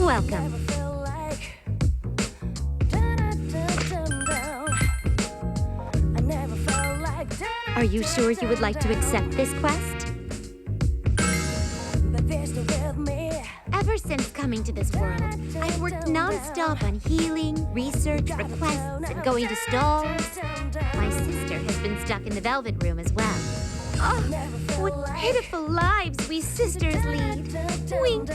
Welcome. Are you sure you would like to accept this quest? Ever since coming to this world, I've worked non-stop on healing, research, requests, and going to stalls. My sister has been stuck in the Velvet Room as well. Oh, what pitiful lives we sisters lead. Wink.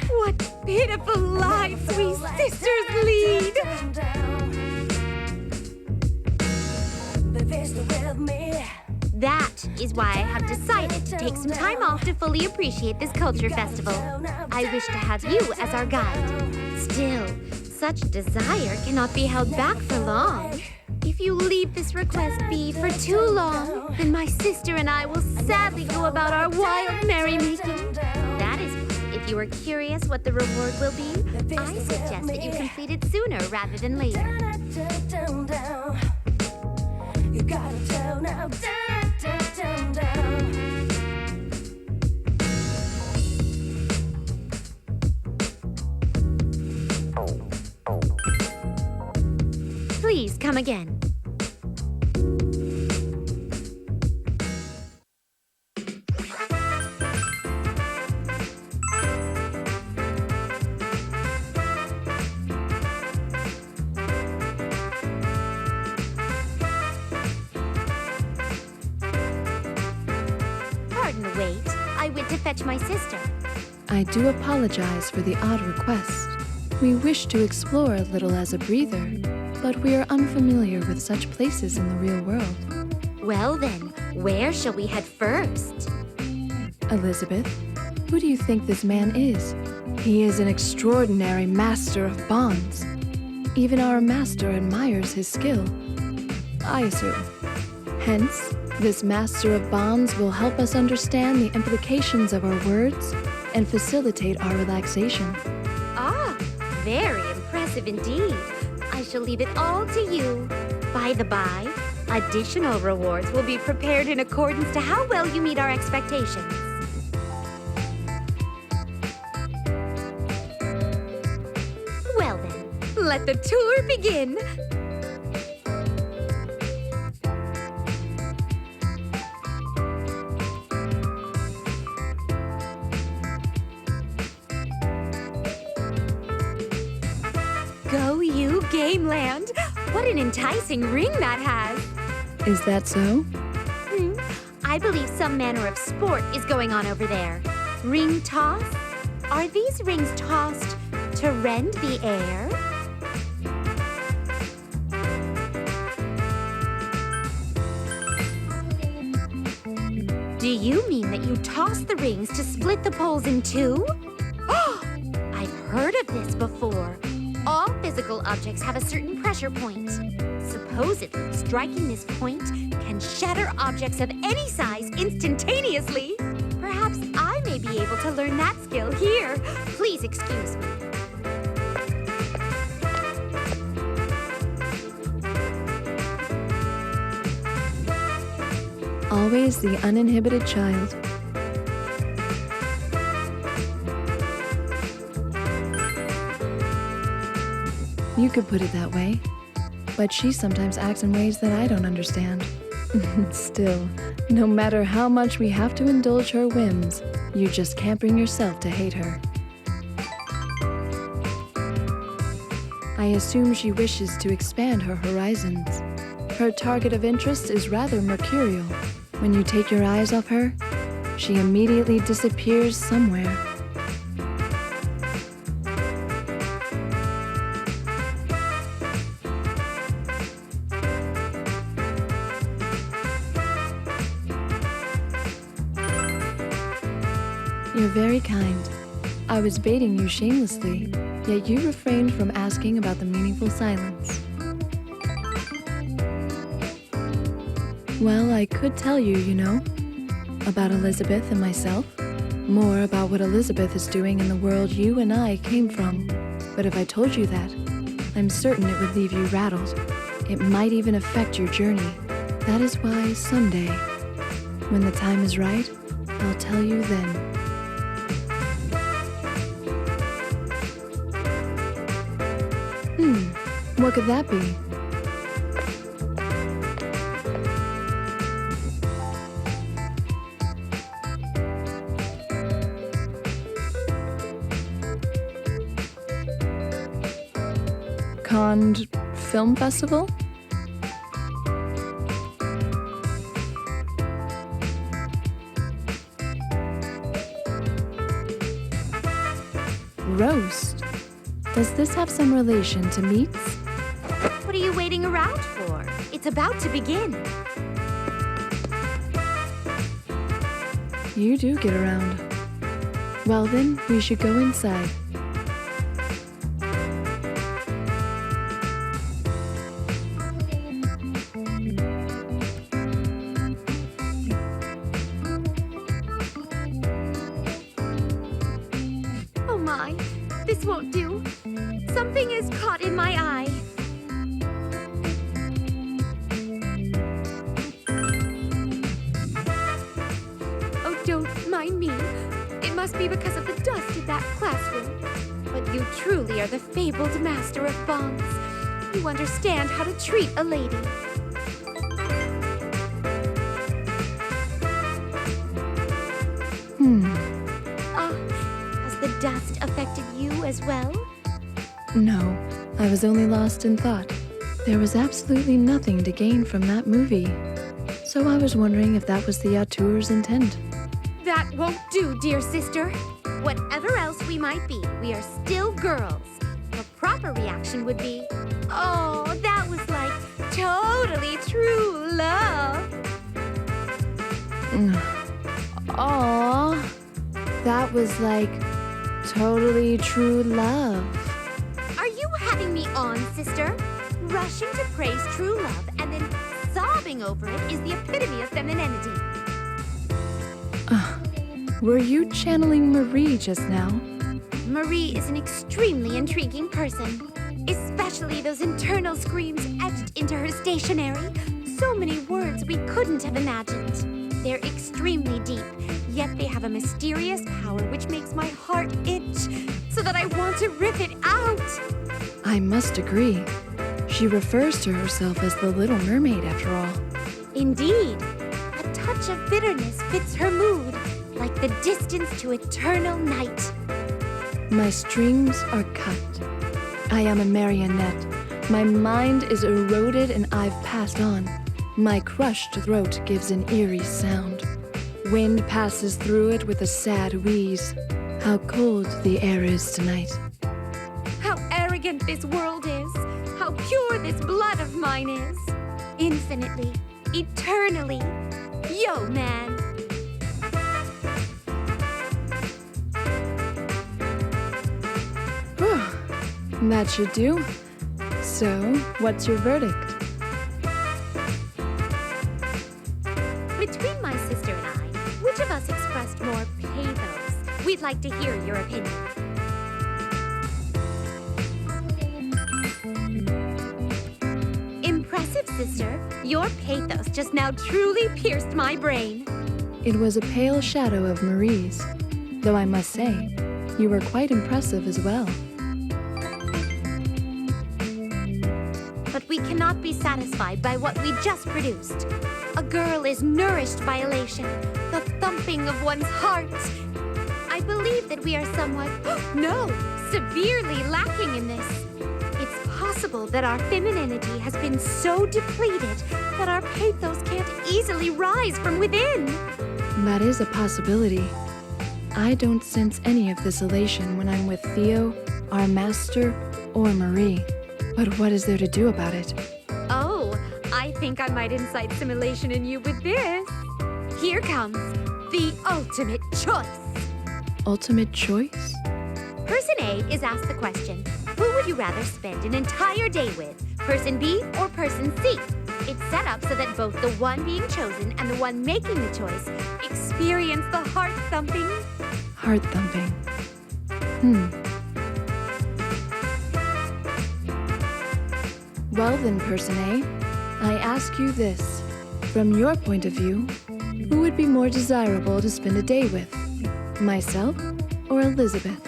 What pitiful lives we sisters lead. That is why I have decided to take some time off to fully appreciate this culture festival. I wish to have you as our guide. Still, such desire cannot be held back for long. If you leave this request be for too long, then my sister and I will sadly go about our wild merrymaking. That is why, if you are curious what the reward will be, I suggest that you complete it sooner rather than later. You gotta tell now, Please come again. Pardon the wait. I went to fetch my sister. I do apologize for the odd request. We wish to explore a little as a breather, but we are unfamiliar with such places in the real world. Well then, where shall we head first? Elizabeth, who do you think this man is? He is an extraordinary master of bonds. Even our master admires his skill, I assume. Hence, this master of bonds will help us understand the implications of our words and facilitate our relaxation. Ah, very impressive indeed. I shall leave it all to you. By the by, additional rewards will be prepared in accordance to how well you meet our expectations. Well then, let the tour begin. Go you, Gameland! What an enticing ring that has! Is that so? I believe some manner of sport is going on over there. Ring toss? Are these rings tossed to rend the air? Do you mean that you toss the rings to split the poles in two? I've heard of this before. All physical objects have a certain pressure point. Supposedly, striking this point can shatter objects of any size instantaneously. Perhaps I may be able to learn that skill here. Please excuse me. Always the uninhibited child. You could put it that way, but she sometimes acts in ways that I don't understand. Still, no matter how much we have to indulge her whims, you just can't bring yourself to hate her. I assume she wishes to expand her horizons. Her target of interest is rather mercurial. When you take your eyes off her, she immediately disappears somewhere. You're very kind. I was baiting you shamelessly, yet you refrained from asking about the meaningful silence. Well, I could tell you, you know, about Elizabeth and myself. More about what Elizabeth is doing in the world you and I came from. But if I told you that, I'm certain it would leave you rattled. It might even affect your journey. That is why someday, when the time is right, I'll tell you then. What could that be? Cannes Film Festival? Roast? Does this have some relation to meats? What are you waiting around for? It's about to begin. You do get around. Well then, we should go inside. Oh my, this won't do. Something is caught in my eye. Oh, don't mind me. It must be because of the dust in that classroom. But you truly are the fabled master of bonds. You understand how to treat a lady. Has the dust affected you as well? No, I was only lost in thought. There was absolutely nothing to gain from that movie. So I was wondering if that was the auteur's intent. That won't do, dear sister. Whatever else we might be, we are still girls. The proper reaction would be, oh, that was like totally true love. Aww, that was like totally true love. Are you having me on, sister? Rushing to praise true love and then sobbing over it is the epitome of femininity. Were you channeling Marie just now? Marie is an extremely intriguing person, especially those internal screams etched into her stationery. So many words we couldn't have imagined. They're extremely deep, yet they have a mysterious power which makes my heart itch, so that I want to rip it out. I must agree. She refers to herself as the Little Mermaid, after all. Indeed, a touch of bitterness fits her mood, like the distance to eternal night. My strings are cut. I am a marionette. My mind is eroded and I've passed on. My crushed throat gives an eerie sound. Wind passes through it with a sad wheeze. How cold the air is tonight. How arrogant this world is. How pure this blood of mine is. Infinitely, eternally. Yo, man. That should do. So, what's your verdict? Between my sister and I, which of us expressed more pathos? We'd like to hear your opinion. Impressive, sister. Your pathos just now truly pierced my brain. It was a pale shadow of Marie's, though I must say, you were quite impressive as well. But we cannot be satisfied by what we just produced. A girl is nourished by elation, the thumping of one's heart. I believe that we are somewhat, no, severely lacking in this. It's possible that our femininity has been so depleted that our pathos can't easily rise from within. That is a possibility. I don't sense any of this elation when I'm with Theo, our master, or Marie. But what is there to do about it? Oh, I think I might incite some elation in you with this. Here comes the ultimate choice. Ultimate choice? Person A is asked the question, who would you rather spend an entire day with, person B or person C? It's set up so that both the one being chosen and the one making the choice experience the heart thumping. Heart thumping. Well then, person A, I ask you this. From your point of view, who would be more desirable to spend a day with? Myself or Elizabeth?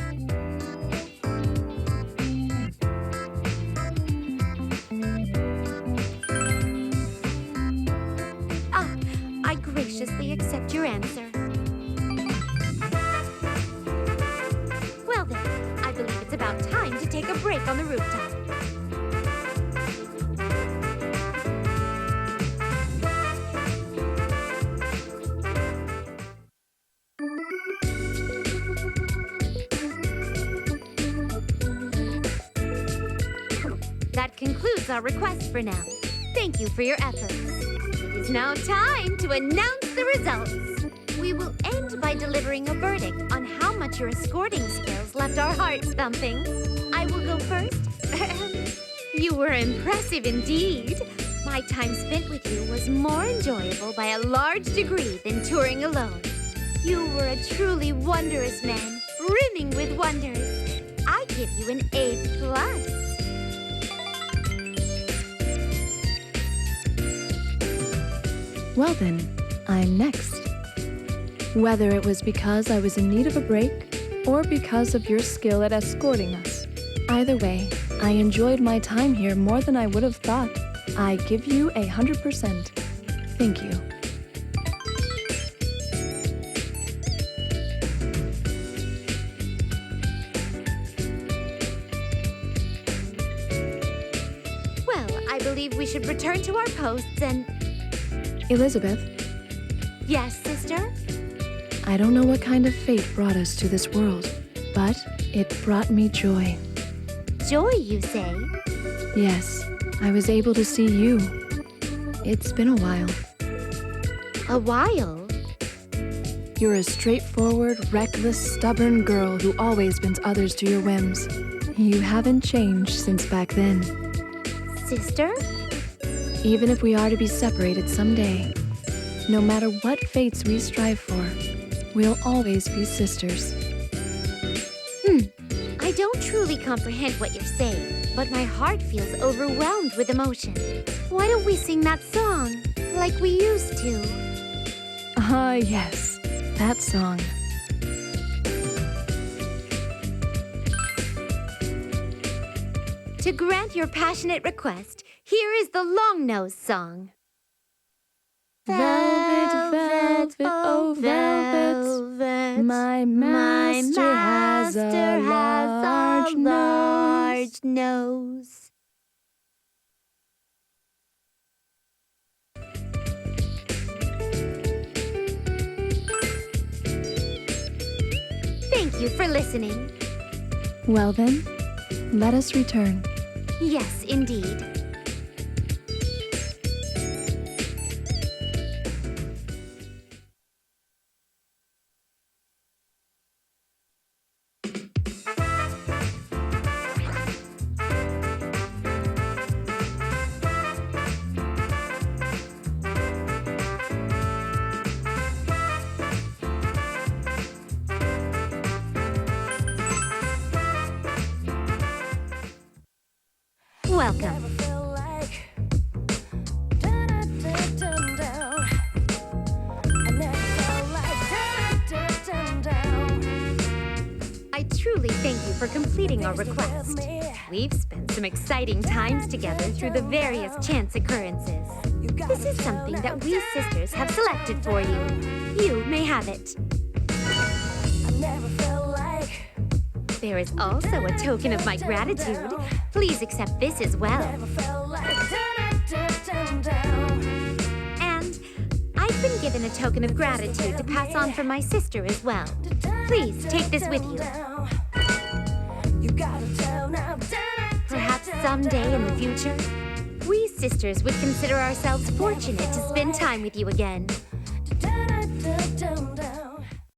about time to take a break on the rooftop. That concludes our request for now. Thank you for your efforts. It is now time to announce the results. We will end by delivering a verdict on how much your escorting skills left our hearts thumping. I will go first. You were impressive indeed. My time spent with you was more enjoyable by a large degree than touring alone. You were a truly wondrous man, brimming with wonders. I give you an A+. Well then, I'm next. Whether it was because I was in need of a break or because of your skill at escorting us, either way, I enjoyed my time here more than I would have thought. I give you 100%. Thank you. Well, I believe we should return to our posts and... Elizabeth, Yes, sister? I don't know what kind of fate brought us to this world, but it brought me joy. Joy, you say? Yes, I was able to see you. It's been a while. A while? You're a straightforward, reckless, stubborn girl who always bends others to your whims. You haven't changed since back then. Sister? Even if we are to be separated someday, no matter what fates we strive for, we'll always be sisters. I don't truly comprehend what you're saying, but my heart feels overwhelmed with emotion. Why don't we sing that song, like we used to? Yes, that song. To grant your passionate request, here is the long-nosed song. Velvet, velvet, oh velvet, my master has a large nose. Thank you for listening. Well then, let us return. Yes, indeed. Welcome. I truly thank you for completing our request. We've spent some exciting times together through the various chance occurrences. This is something that we sisters have selected for you. You may have it. There is also a token of my gratitude. Please accept this as well. And I've been given a token of gratitude to pass on from my sister as well. Please take this with you. Perhaps someday in the future, we sisters would consider ourselves fortunate to spend time with you again.